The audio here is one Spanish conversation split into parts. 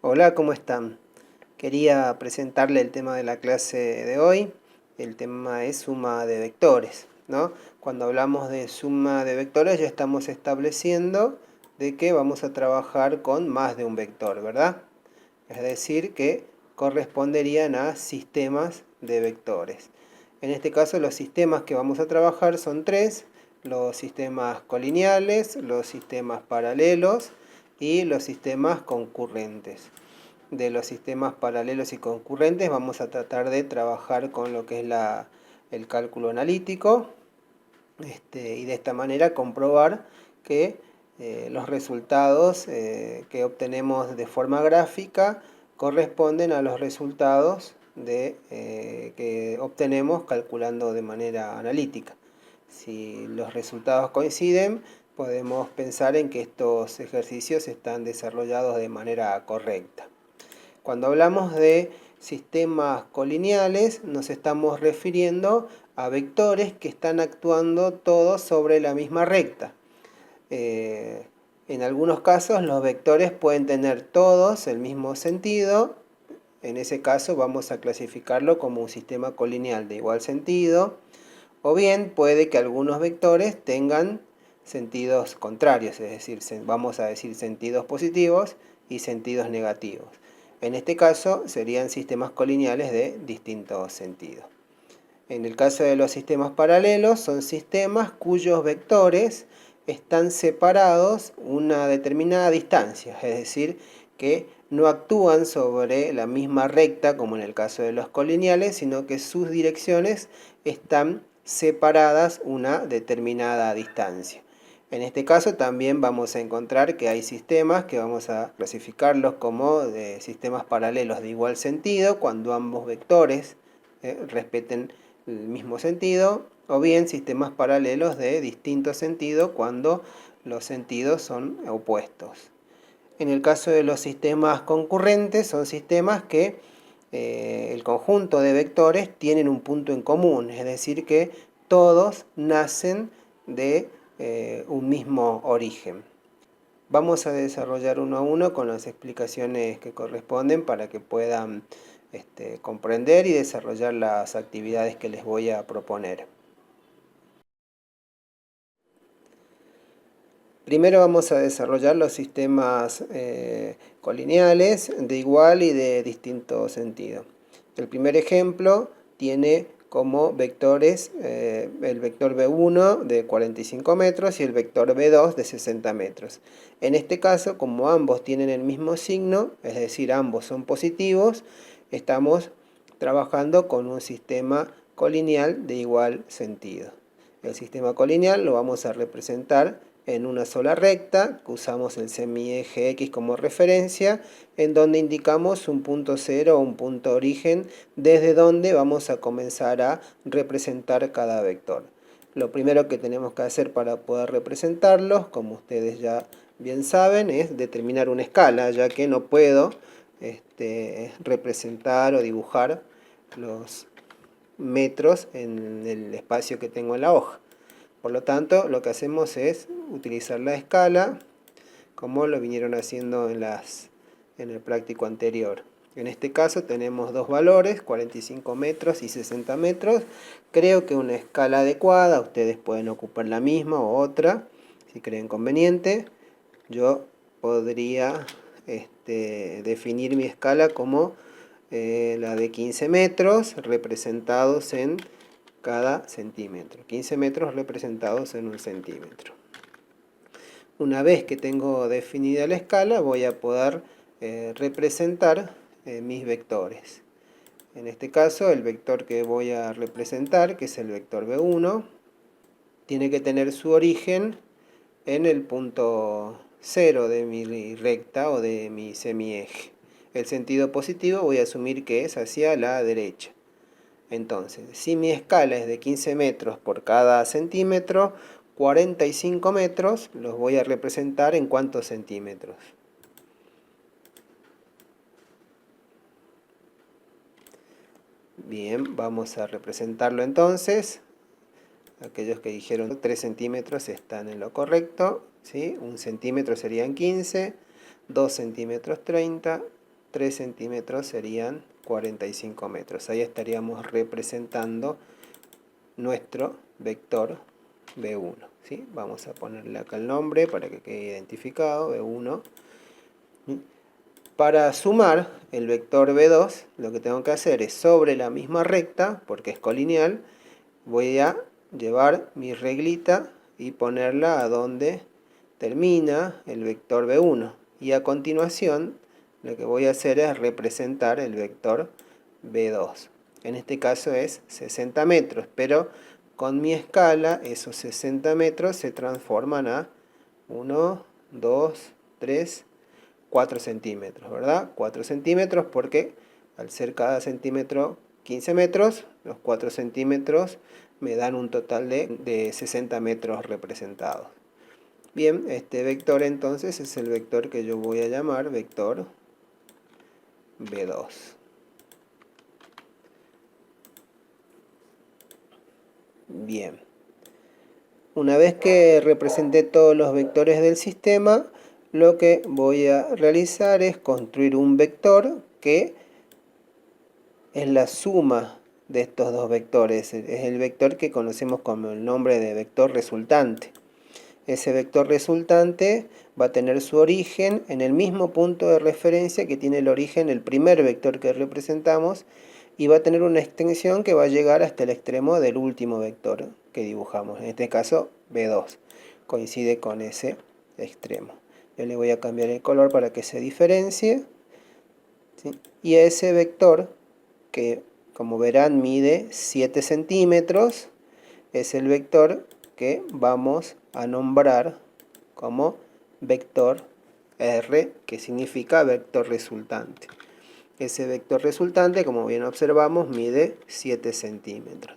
Hola, ¿cómo están? Quería presentarle el tema de la clase de hoy. El tema es suma de vectores, ¿no? Cuando hablamos de suma de vectores ya estamos estableciendo de que vamos a trabajar con más de un vector, ¿verdad? Es decir, que corresponderían a sistemas de vectores. En este caso los sistemas que vamos a trabajar son tres: los sistemas colineales, los sistemas paralelos y los sistemas concurrentes. De los sistemas paralelos y concurrentes vamos a tratar de trabajar con lo que es el cálculo analítico, y de esta manera comprobar que los resultados que obtenemos de forma gráfica corresponden a los resultados que obtenemos calculando de manera analítica. Si los resultados coinciden, podemos pensar en que estos ejercicios están desarrollados de manera correcta. Cuando hablamos de sistemas colineales, nos estamos refiriendo a vectores que están actuando todos sobre la misma recta. En algunos casos los vectores pueden tener todos el mismo sentido. En ese caso vamos a clasificarlo como un sistema colineal de igual sentido. O bien puede que algunos vectores tengan sentidos contrarios, es decir, vamos a decir sentidos positivos y sentidos negativos. En este caso serían sistemas colineales de distintos sentidos. En el caso de los sistemas paralelos, son sistemas cuyos vectores están separados una determinada distancia, es decir, que no actúan sobre la misma recta como en el caso de los colineales, sino que sus direcciones están separadas una determinada distancia. En este caso también vamos a encontrar que hay sistemas que vamos a clasificarlos como de sistemas paralelos de igual sentido cuando ambos vectores respeten el mismo sentido, o bien sistemas paralelos de distinto sentido cuando los sentidos son opuestos. En el caso de los sistemas concurrentes, son sistemas que el conjunto de vectores tienen un punto en común, es decir, que todos nacen de un mismo origen. Vamos a desarrollar uno a uno con las explicaciones que corresponden para que puedan comprender y desarrollar las actividades que les voy a proponer. Primero vamos a desarrollar los sistemas colineales de igual y de distinto sentido. El primer ejemplo tiene como vectores el vector B1 de 45 metros y el vector B2 de 60 metros. En este caso, como ambos tienen el mismo signo, es decir, ambos son positivos, estamos trabajando con un sistema colineal de igual sentido. El sistema colineal lo vamos a representar en una sola recta, que usamos el semieje X como referencia, en donde indicamos un punto cero o un punto origen, desde donde vamos a comenzar a representar cada vector. Lo primero que tenemos que hacer para poder representarlos, como ustedes ya bien saben, es determinar una escala, ya que no puedo representar o dibujar los metros en el espacio que tengo en la hoja. Por lo tanto, lo que hacemos es utilizar la escala como lo vinieron haciendo en el práctico anterior. En este caso tenemos dos valores, 45 metros y 60 metros. Creo que una escala adecuada, ustedes pueden ocupar la misma o otra, si creen conveniente. Yo podría definir mi escala como la de 15 metros representados en cada centímetro. 15 metros representados en un centímetro. Una vez que tengo definida la escala, voy a poder representar mis vectores. En este caso, el vector que voy a representar, que es el vector B1, tiene que tener su origen en el punto 0 de mi recta o de mi semieje. El sentido positivo voy a asumir que es hacia la derecha. Entonces, si mi escala es de 15 metros por cada centímetro, 45 metros los voy a representar en ¿cuántos centímetros? Bien, vamos a representarlo entonces. Aquellos que dijeron 3 centímetros están en lo correcto, ¿sí? 1 centímetro serían 15, 2 centímetros 30, 3 centímetros serían 45 metros. Ahí estaríamos representando nuestro vector B1, ¿sí? Vamos a ponerle acá el nombre para que quede identificado, B1. Para sumar el vector B2, lo que tengo que hacer es sobre la misma recta, porque es colineal, voy a llevar mi reglita y ponerla a donde termina el vector B1. Y a continuación, lo que voy a hacer es representar el vector B2. En este caso es 60 metros, pero con mi escala, esos 60 metros se transforman a 1, 2, 3, 4 centímetros, ¿verdad? 4 centímetros porque al ser cada centímetro 15 metros, los 4 centímetros me dan un total de 60 metros representados. Bien, este vector entonces es el vector que yo voy a llamar vector B2. Bien. Una vez que representé todos los vectores del sistema, lo que voy a realizar es construir un vector que es la suma de estos dos vectores. Es el vector que conocemos como el nombre de vector resultante. Ese vector resultante va a tener su origen en el mismo punto de referencia que tiene el origen el primer vector que representamos, y va a tener una extensión que va a llegar hasta el extremo del último vector que dibujamos, en este caso B2, coincide con ese extremo. Yo le voy a cambiar el color para que se diferencie, ¿sí? Y ese vector, que como verán mide 7 centímetros, es el vector que vamos a nombrar como vector R, que significa vector resultante. Ese vector resultante, como bien observamos, mide 7 centímetros.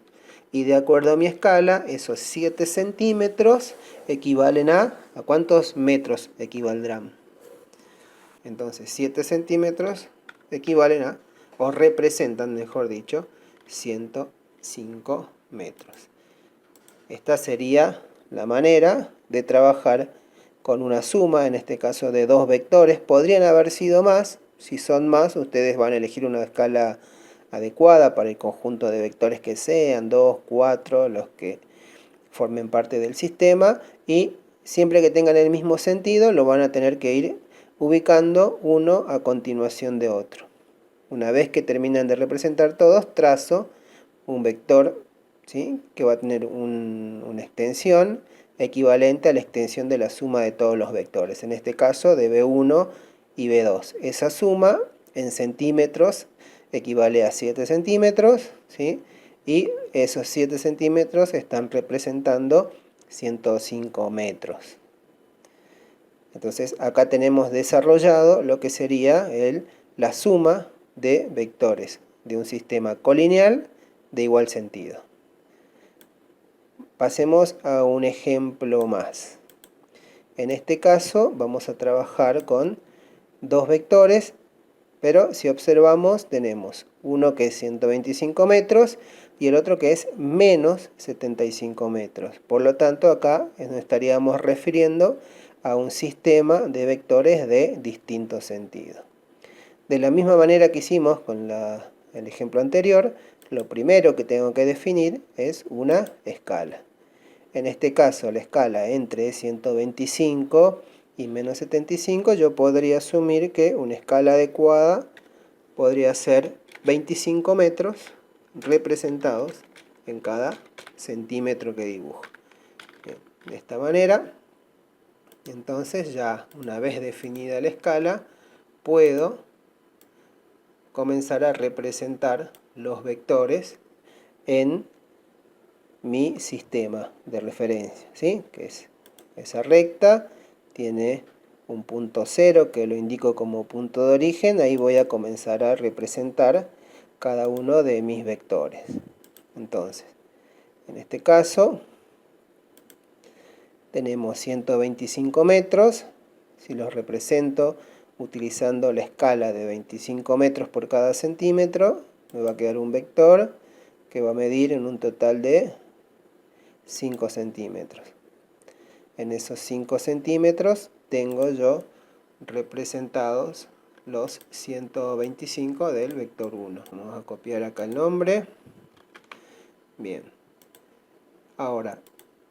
Y de acuerdo a mi escala, esos 7 centímetros equivalen ¿a cuántos metros equivaldrán? Entonces, 7 centímetros equivalen a, o representan, mejor dicho, 105 metros. Esta sería la manera de trabajar con una suma, en este caso de dos vectores. Podrían haber sido más. Si son más, ustedes van a elegir una escala adecuada para el conjunto de vectores que sean, 2, 4, los que formen parte del sistema, y siempre que tengan el mismo sentido, lo van a tener que ir ubicando uno a continuación de otro. Una vez que terminan de representar todos, trazo un vector, ¿sí?, que va a tener una extensión equivalente a la extensión de la suma de todos los vectores, en este caso de B1 y B2. Esa suma en centímetros equivale a 7 centímetros, ¿sí?, y esos 7 centímetros están representando 105 metros. Entonces acá tenemos desarrollado lo que sería la suma de vectores de un sistema colineal de igual sentido. Pasemos a un ejemplo más. En este caso vamos a trabajar con dos vectores, pero si observamos tenemos uno que es 125 metros y el otro que es menos 75 metros. Por lo tanto, acá nos estaríamos refiriendo a un sistema de vectores de distinto sentido. De la misma manera que hicimos con el ejemplo anterior, lo primero que tengo que definir es una escala. En este caso, la escala entre 125 y menos 75, yo podría asumir que una escala adecuada podría ser 25 metros representados en cada centímetro que dibujo. Bien, de esta manera, entonces ya una vez definida la escala, puedo comenzar a representar los vectores en mi sistema de referencia, ¿sí?, que es esa recta, tiene un punto 0 que lo indico como punto de origen. Ahí voy a comenzar a representar cada uno de mis vectores. Entonces, en este caso tenemos 125 metros. Si los represento utilizando la escala de 25 metros por cada centímetro, me va a quedar un vector que va a medir en un total de 5 centímetros. En esos 5 centímetros tengo yo representados los 125 del vector 1. Vamos a copiar acá el nombre. Bien. Ahora,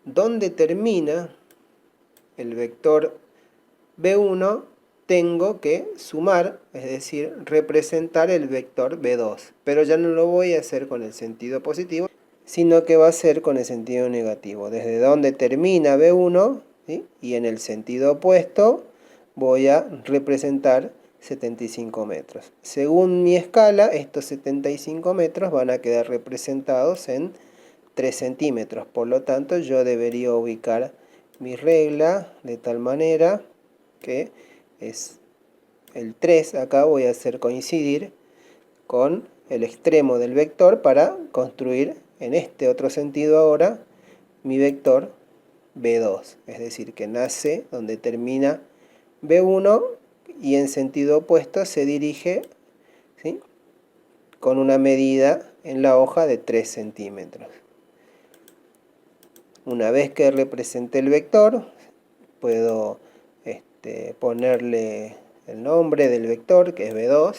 ¿dónde termina el vector B1? Tengo que sumar, es decir, representar el vector B2. Pero ya no lo voy a hacer con el sentido positivo, sino que va a ser con el sentido negativo. Desde donde termina B1, ¿sí? Y en el sentido opuesto voy a representar 75 metros. Según mi escala, estos 75 metros van a quedar representados en 3 centímetros. Por lo tanto, yo debería ubicar mi regla de tal manera que es el 3. Acá voy a hacer coincidir con el extremo del vector para construir en este otro sentido ahora mi vector B2. Es decir, que nace donde termina B1 y en sentido opuesto se dirige, ¿sí?, con una medida en la hoja de 3 centímetros. Una vez que representé el vector, puedo ponerle el nombre del vector, que es B2.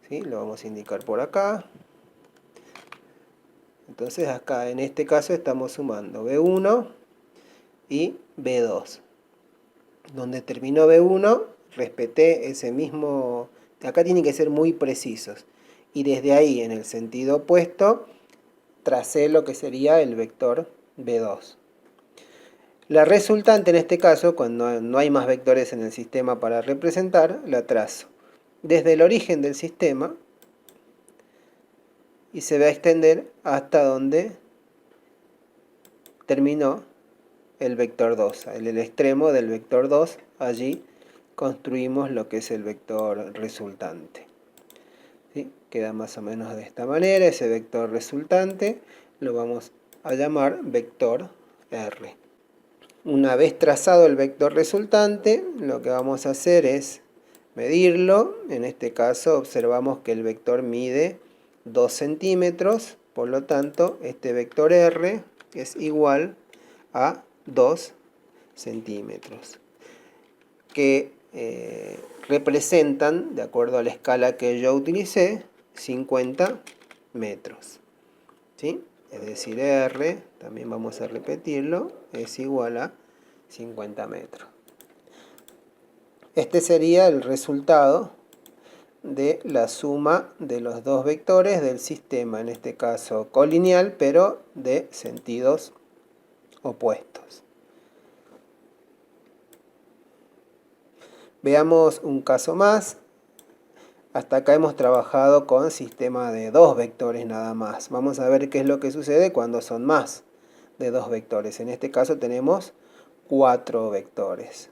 ¿Sí? Lo vamos a indicar por acá. Entonces acá en este caso estamos sumando B1 y B2. Donde terminó B1, respeté ese mismo... Acá tienen que ser muy precisos. Y desde ahí, en el sentido opuesto, tracé lo que sería el vector B2. La resultante en este caso, cuando no hay más vectores en el sistema para representar, la trazo desde el origen del sistema y se va a extender hasta donde terminó el vector 2. En el extremo del vector 2, allí construimos lo que es el vector resultante. ¿Sí? Queda más o menos de esta manera. Ese vector resultante lo vamos a llamar vector R. Una vez trazado el vector resultante, lo que vamos a hacer es medirlo. En este caso observamos que el vector mide 2 centímetros, por lo tanto este vector R es igual a 2 centímetros, que representan, de acuerdo a la escala que yo utilicé, 50 metros. ¿Sí? Es decir, R, también vamos a repetirlo, es igual a 50 metros. Este sería el resultado de la suma de los dos vectores del sistema, en este caso colineal, pero de sentidos opuestos. Veamos un caso más. Hasta acá hemos trabajado con sistema de dos vectores nada más. Vamos a ver qué es lo que sucede cuando son más de dos vectores. En este caso tenemos 4 vectores,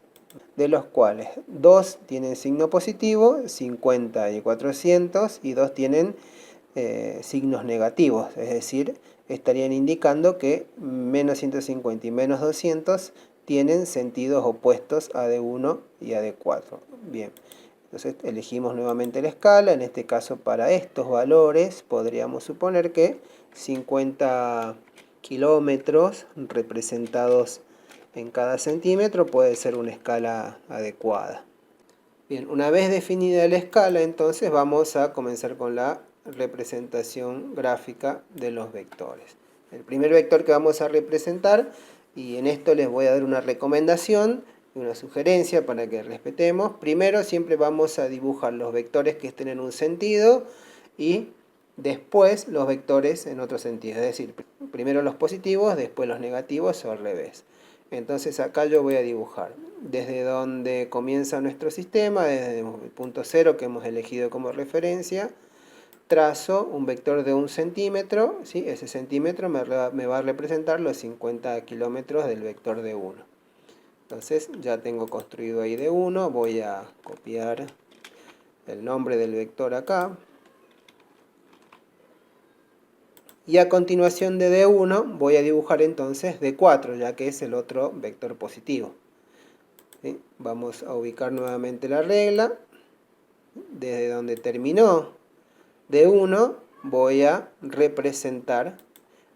de los cuales 2 tienen signo positivo, 50 y 400, y 2 tienen signos negativos, es decir, estarían indicando que menos 150 y menos 200 tienen sentidos opuestos a D1 y a D4. Bien, entonces elegimos nuevamente la escala. En este caso, para estos valores podríamos suponer que 50 kilómetros representados en cada centímetro puede ser una escala adecuada. Bien, una vez definida la escala, entonces vamos a comenzar con la representación gráfica de los vectores. El primer vector que vamos a representar, y en esto les voy a dar una recomendación y una sugerencia para que respetemos. Primero siempre vamos a dibujar los vectores que estén en un sentido y después los vectores en otro sentido. Es decir, primero los positivos, después los negativos o al revés. Entonces acá yo voy a dibujar desde donde comienza nuestro sistema, desde el punto 0 que hemos elegido como referencia. Trazo un vector de 1 centímetro, ¿sí? Ese centímetro me va a representar los 50 kilómetros del vector de 1. Entonces ya tengo construido ahí de 1, voy a copiar el nombre del vector acá. Y a continuación de D1 voy a dibujar entonces D4, ya que es el otro vector positivo. ¿Sí? Vamos a ubicar nuevamente la regla. Desde donde terminó D1 voy a representar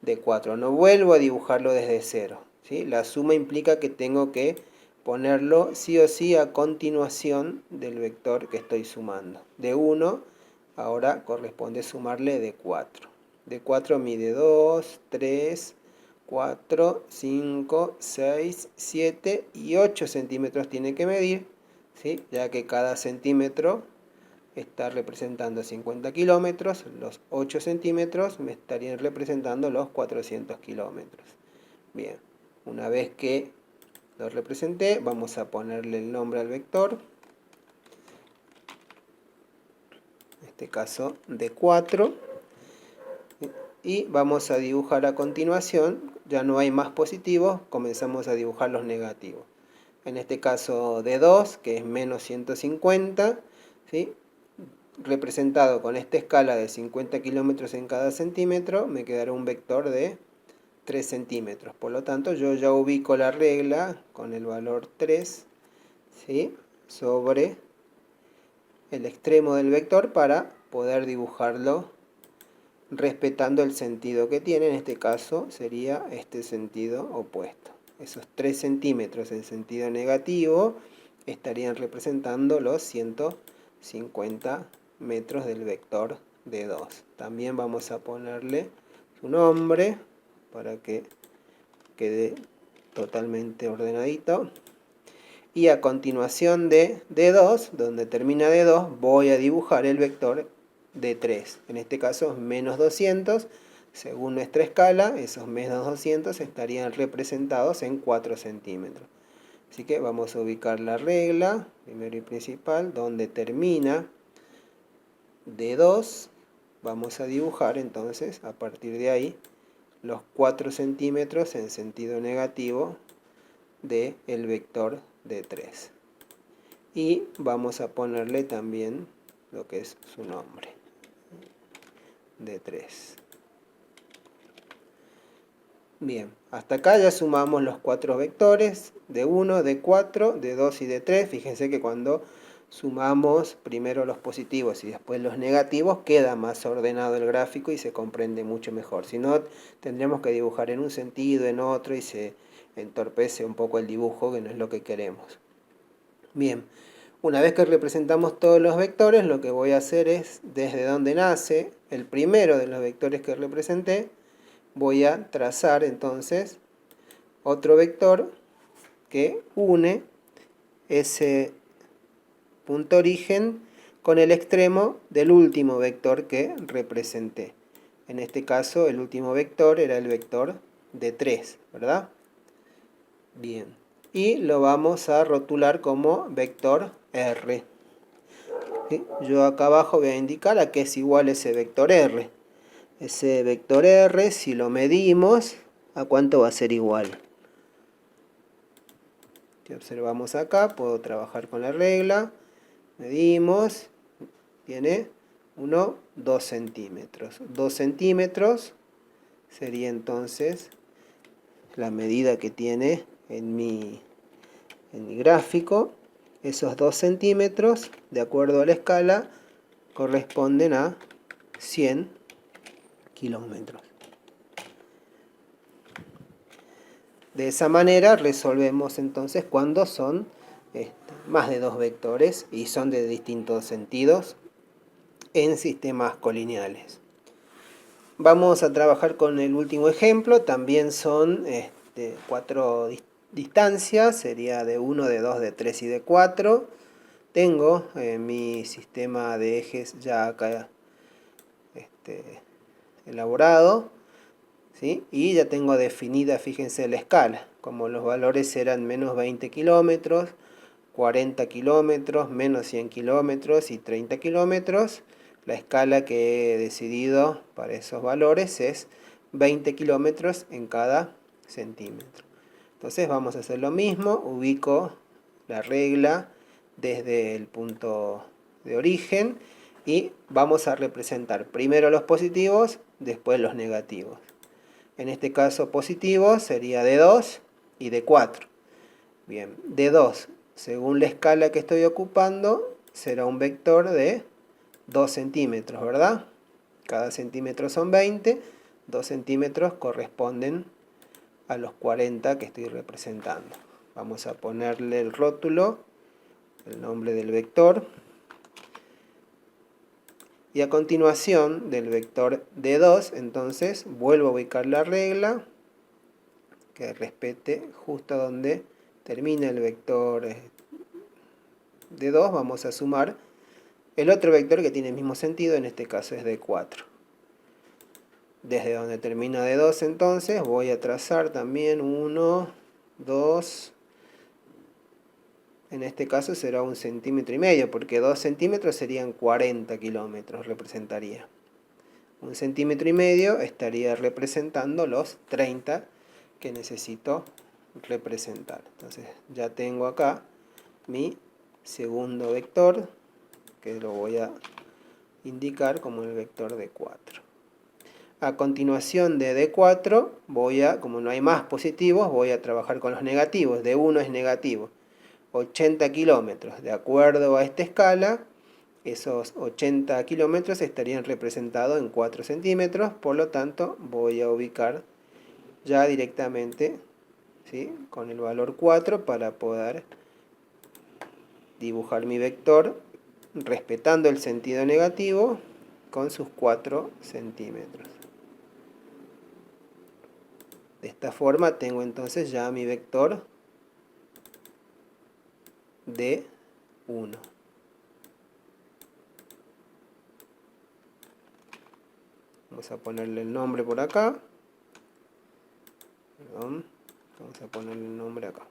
D4. No vuelvo a dibujarlo desde 0. ¿Sí? La suma implica que tengo que ponerlo sí o sí a continuación del vector que estoy sumando. De 1, ahora corresponde sumarle de 4. De 4 mide 2, 3, 4, 5, 6, 7 y 8 centímetros tiene que medir, ¿sí? Ya que cada centímetro está representando 50 kilómetros, los 8 centímetros me estarían representando los 400 kilómetros. Bien, una vez que lo representé, vamos a ponerle el nombre al vector, en este caso de 4, y vamos a dibujar a continuación, ya no hay más positivos, comenzamos a dibujar los negativos. En este caso de 2, que es menos 150, ¿sí? Representado con esta escala de 50 kilómetros en cada centímetro, me quedará un vector de 3 centímetros. Por lo tanto, yo ya ubico la regla con el valor 3, ¿sí? Sobre el extremo del vector para poder dibujarlo respetando el sentido que tiene. En este caso sería este sentido opuesto. Esos 3 centímetros en sentido negativo estarían representando los 150 metros del vector de 2. También vamos a ponerle su nombre para que quede totalmente ordenadito. Y a continuación de 2, donde termina de 2, voy a dibujar el vector de 3. En este caso menos 200. Según nuestra escala, esos menos 200 estarían representados en 4 centímetros. Así que vamos a ubicar la regla, primero y principal, donde termina de 2. Vamos a dibujar entonces, a partir de ahí, los 4 centímetros en sentido negativo del vector de 3. Y vamos a ponerle también lo que es su nombre, de 3. Bien, hasta acá ya sumamos los 4 vectores, de 1, de 4, de 2 y de 3. Fíjense que cuando sumamos primero los positivos y después los negativos, queda más ordenado el gráfico y se comprende mucho mejor. Si no, tendríamos que dibujar en un sentido, en otro, y se entorpece un poco el dibujo, que no es lo que queremos. Bien, una vez que representamos todos los vectores, lo que voy a hacer es, desde donde nace el primero de los vectores que representé, voy a trazar entonces otro vector que une ese punto origen con el extremo del último vector que representé. En este caso, el último vector era el vector de 3, ¿verdad? Bien. Y lo vamos a rotular como vector R. ¿Sí? Yo acá abajo voy a indicar a qué es igual ese vector R. Ese vector R, si lo medimos, ¿a cuánto va a ser igual? Si observamos acá, puedo trabajar con la regla. Medimos, tiene 2 centímetros. 2 centímetros sería entonces la medida que tiene en mi gráfico. Esos 2 centímetros, de acuerdo a la escala, corresponden a 100 kilómetros. De esa manera resolvemos entonces cuando son más de 2 vectores y son de distintos sentidos en sistemas colineales. Vamos a trabajar con el último ejemplo. También son 4 distancias, sería de 1, de 2, de 3 y de 4. Tengo mi sistema de ejes ya acá elaborado, ¿sí? Y ya tengo definida, fíjense, la escala. Como los valores eran menos 20 kilómetros, 40 kilómetros, menos 100 kilómetros y 30 kilómetros, la escala que he decidido para esos valores es 20 kilómetros en cada centímetro. Entonces vamos a hacer lo mismo, ubico la regla desde el punto de origen y vamos a representar primero los positivos, después los negativos. En este caso positivos sería de 2 y de 4. Bien, de 2, según la escala que estoy ocupando, será un vector de 2 centímetros, ¿verdad? Cada centímetro son 20, 2 centímetros corresponden a los 40 que estoy representando. Vamos a ponerle el rótulo, el nombre del vector. Y a continuación del vector D2, entonces vuelvo a ubicar la regla que respete justo donde termina el vector D2. Vamos a sumar el otro vector que tiene el mismo sentido, en este caso es D4. Desde donde termina D2 entonces voy a trazar también 1, 2, en este caso será 1,5 centímetros, porque 2 centímetros serían 40 kilómetros, representaría. 1,5 centímetros estaría representando los 30 que necesito representar. Entonces ya tengo acá mi segundo vector, que lo voy a indicar como el vector D4. A continuación de D4, como no hay más positivos, voy a trabajar con los negativos. D1 es negativo. 80 kilómetros. De acuerdo a esta escala, esos 80 kilómetros estarían representados en 4 centímetros, por lo tanto voy a ubicar ya directamente, ¿sí?, con el valor 4 para poder dibujar mi vector respetando el sentido negativo con sus 4 centímetros. De esta forma tengo entonces ya mi vector D1. Vamos a ponerle el nombre por acá. Perdón. Vamos a ponerle el nombre acá.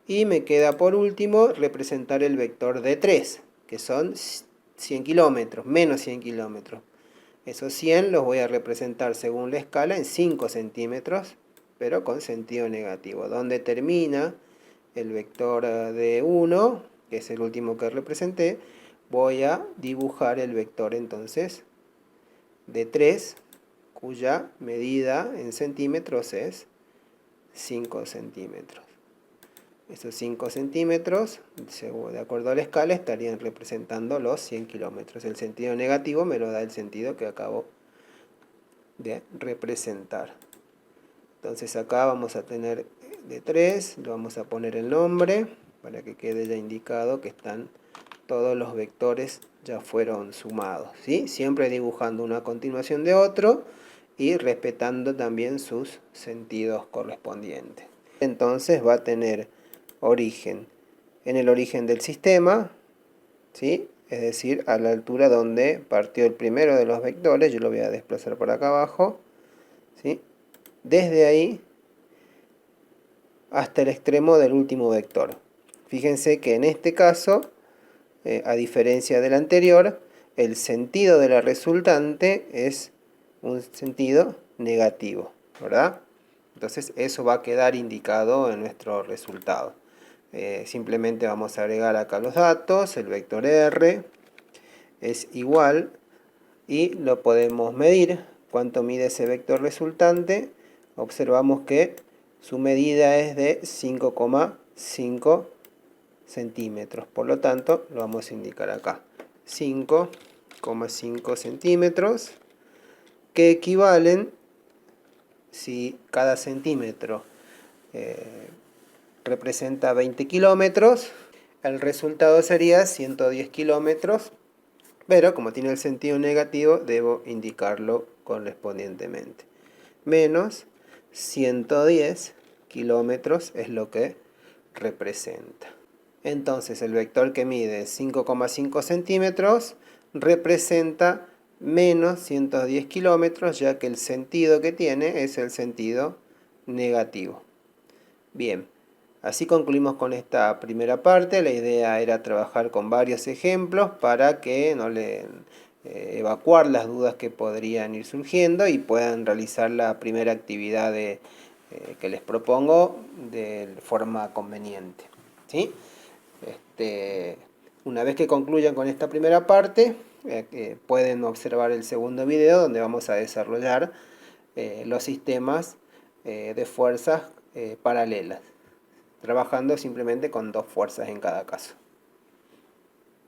Y me queda por último representar el vector D3, que son 100 kilómetros, menos 100 kilómetros. Esos 100 los voy a representar según la escala en 5 centímetros, pero con sentido negativo. Donde termina el vector D1, que es el último que representé, voy a dibujar el vector entonces D3, cuya medida en centímetros es 5 centímetros. Esos 5 centímetros, de acuerdo a la escala, estarían representando los 100 kilómetros. El sentido negativo me lo da el sentido que acabo de representar. Entonces acá vamos a tener D3, le vamos a poner el nombre para que quede ya indicado que están todos los vectores ya fueron sumados, ¿sí? Siempre dibujando uno a continuación de otro y respetando también sus sentidos correspondientes. Entonces va a tener origen en el origen del sistema, ¿sí?, es decir, a la altura donde partió el primero de los vectores. Yo lo voy a desplazar por acá abajo, ¿sí?, desde ahí hasta el extremo del último vector. Fíjense que en este caso, a diferencia del anterior, el sentido de la resultante es un sentido negativo, ¿verdad? Entonces eso va a quedar indicado en nuestro resultado. Simplemente vamos a agregar acá los datos. El vector R es igual, y lo podemos medir. ¿Cuánto mide ese vector resultante? Observamos que su medida es de 5,5 centímetros. Por lo tanto, lo vamos a indicar acá. 5,5 centímetros, que equivalen, si cada centímetro representa 20 kilómetros, el resultado sería 110 kilómetros, pero como tiene el sentido negativo, debo indicarlo correspondientemente. Menos 110 kilómetros es lo que representa. Entonces el vector que mide 5,5 centímetros representa menos 110 kilómetros, ya que el sentido que tiene es el sentido negativo. Bien, así concluimos con esta primera parte. La idea era trabajar con varios ejemplos para que evacuar las dudas que podrían ir surgiendo y puedan realizar la primera actividad que les propongo de forma conveniente, ¿sí? Una vez que concluyan con esta primera parte, pueden observar el segundo video, donde vamos a desarrollar los sistemas de fuerzas paralelas, trabajando simplemente con 2 fuerzas en cada caso.